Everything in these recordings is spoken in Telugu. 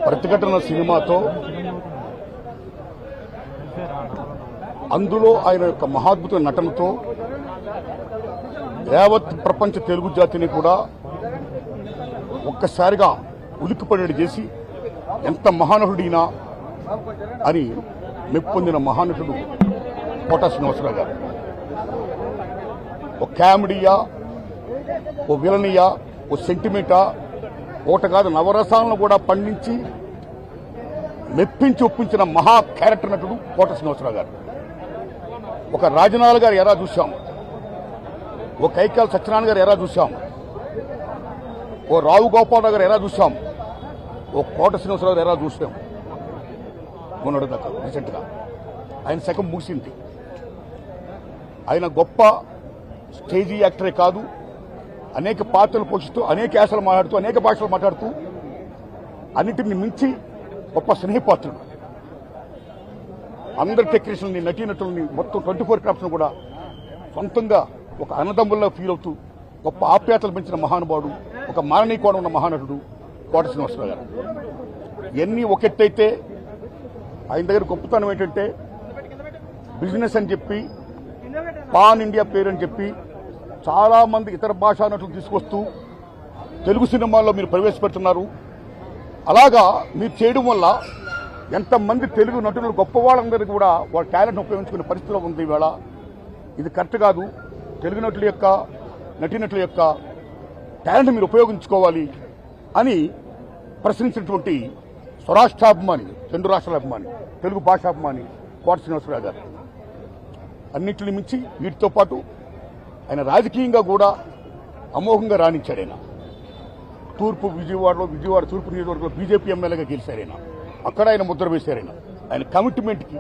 ప్రతిఘటన సినిమాతో అందులో ఆయన యొక్క మహాద్భుత నటనతో యావత్ ప్రపంచ తెలుగు జాతిని కూడా ఒక్కసారిగా ఉలిక్కిపడేది చేసి ఎంత మహానటుడినా అని మెప్పొందిన మహానటుడు కోట శ్రీనివాసరావు గారు. ఓ కామెడీయా, ఓ విలనియా, ఓ సెంటిమెంటా, ఓట కాదు నవరసాలను కూడా పండించి మెప్పించి ఒప్పించిన మహా క్యారెక్టర్ నటుడు కోట శ్రీనివాసరావు గారు. ఒక రాజనాల్ గారు ఎరా చూశాం, ఓ కైకాల సత్యనారాయణ గారు ఎరా చూశాం, ఓ రావు గోపాలరావు గారు ఎరా చూశాం, ఓ కోట శ్రీనివాసరావు ఎరా చూసాం. మొన్నటి దాకా రీసెంట్గా ఆయన శకం ముగిసింది. ఆయన గొప్ప స్టేజీ యాక్టరే కాదు, అనేక పాత్రలు పోషిస్తూ అనేక యాసలు మాట్లాడుతూ అనేక భాషలు మాట్లాడుతూ అన్నిటిని మించి గొప్ప స్నేహపాత్రుడు. అందరి టెక్నీషియన్ని, నటీనటుల్ని మొత్తం 24 క్రాఫ్ట్స్ను కూడా సొంతంగా ఒక అన్నదమ్ముల్లో ఫీల్ అవుతూ గొప్ప ఆప్యాతలు పెంచిన మహానుభావుడు, ఒక మాననీయకోణం ఉన్న మహానటుడు కోట శ్రీనివాసరావు గారు. ఇవన్నీ ఒకెట్టయితే ఆయన దగ్గర గొప్పతనం ఏంటంటే బిజినెస్ అని చెప్పి, పాన్ ఇండియా పేరు అని చెప్పి చాలా మంది ఇతర భాషా నటులు తీసుకొస్తూ తెలుగు సినిమాల్లో మీరు ప్రవేశపెడుతున్నారు. అలాగా మీరు చేయడం వల్ల ఎంతమంది తెలుగు నటులు గొప్ప వాళ్ళందరికీ కూడా వాళ్ళ టాలెంట్ ఉపయోగించుకునే పరిస్థితిలో ఉంది ఇవాళ. ఇది కరెక్ట్ కాదు. తెలుగు నటుల యొక్క, నటీనటుల యొక్క టాలెంట్ మీరు ఉపయోగించుకోవాలి అని ప్రశ్నించినటువంటి స్వరాష్ట్రాభిమాని, 2 రాష్ట్రాల అభిమాని, తెలుగు భాషాభిమాని కోట శ్రీనివాసరావు గారు. అన్నింటిని మించి వీటితో పాటు ఆయన రాజకీయంగా కూడా అమోఘంగా రాణించాడు. ఆయన విజయవాడ తూర్పు నియోజకవర్గంలో బీజేపీ ఎమ్మెల్యేగా గెలిచారు. ఆయన అక్కడ ఆయన ముద్ర వేశారు. ఆయన కమిట్మెంట్కి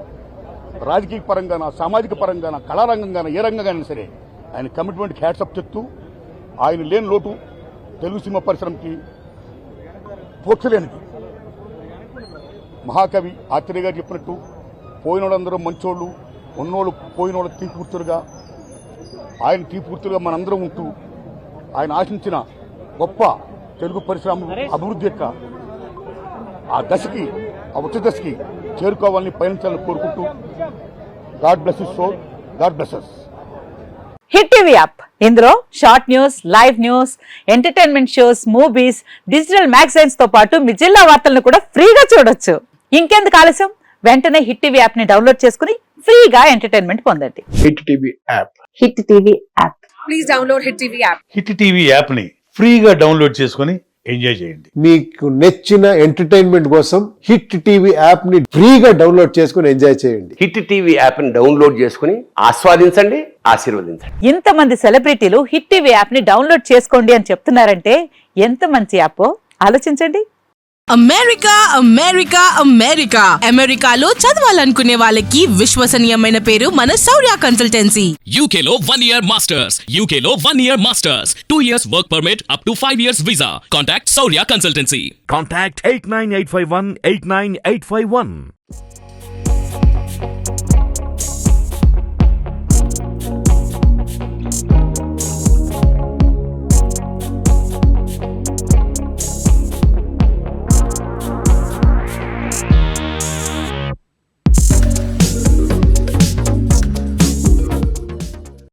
రాజకీయ పరంగాన, సామాజిక పరంగాన, కళారంగంగాన, ఏ రంగంగానైనా సరే ఆయన కమిట్మెంట్కి హ్యాట్సప్ చెప్తూ ఆయన లేని లోటు తెలుగు సినిమా పరిశ్రమకి పోర్చలేనిది. మహాకవి ఆత్రేయ గారు చెప్పినట్టు పోయినోళ్ళందరూ మంచోళ్ళు, ఉన్నోళ్ళు పోయినోళ్ళు తీపూర్తులుగా, ఆయన తీపూర్తులుగా మనందరం ఉంటూ ఆయన ఆశించిన గొప్ప తెలుగు పరిశ్రమ అభివృద్ధి యొక్క ఆ దశకి, ఆ ఉచ్చ దశకి చేరుకోవాలని పయనించాలని కోరుకుంటూ God bless his soul, God bless us. Hit TV app, ఇందులో short news, live news, entertainment shows, movies, digital magazines తో పాటు మీ జిల్లా వార్తలను కూడా ఫ్రీగా చూడొచ్చు. ఇంకెందుకు ఆలస్యం, వెంటనే హిట్ టీవీ యాప్ ని డౌన్లోడ్ చేసుకుని ఫ్రీగా ఎంటర్టైన్మెంట్ పొందండి. Hit TV app, hit TV app, please download hit TV app. Hit TV app ని ఫ్రీగా డౌన్లోడ్ చేసుకుని ఎంజాయ్ చేయండి. మీకు నచ్చిన ఎంటర్టైన్మెంట్ కోసం హిట్ టీవీ యాప్ ని ఫ్రీగా డౌన్లోడ్ చేసుకుని ఎంజాయ్ చేయండి. హిట్ టీవీ యాప్ ని డౌన్లోడ్ చేసుకుని ఆస్వాదించండి, ఆశీర్వదించండి. ఇంతమంది సెలబ్రిటీలు హిట్ టీవీ యాప్ ని డౌన్లోడ్ చేసుకోండి అని చెప్తున్నారంటే ఎంత మంచి యాప్ ఆలోచించండి. అమెరికా అమెరికా అమెరికా అమెరికాలో చదవాలనుకునే వాళ్ళకి విశ్వసనీయమైన పేరు మన శౌర్య కన్సల్టెన్సీ. UK లో 1 year masters, UK లో 1 year masters, 2 years work permit up to 5 years visa. Contact Saurya Consultancy. Contact 89851 89851.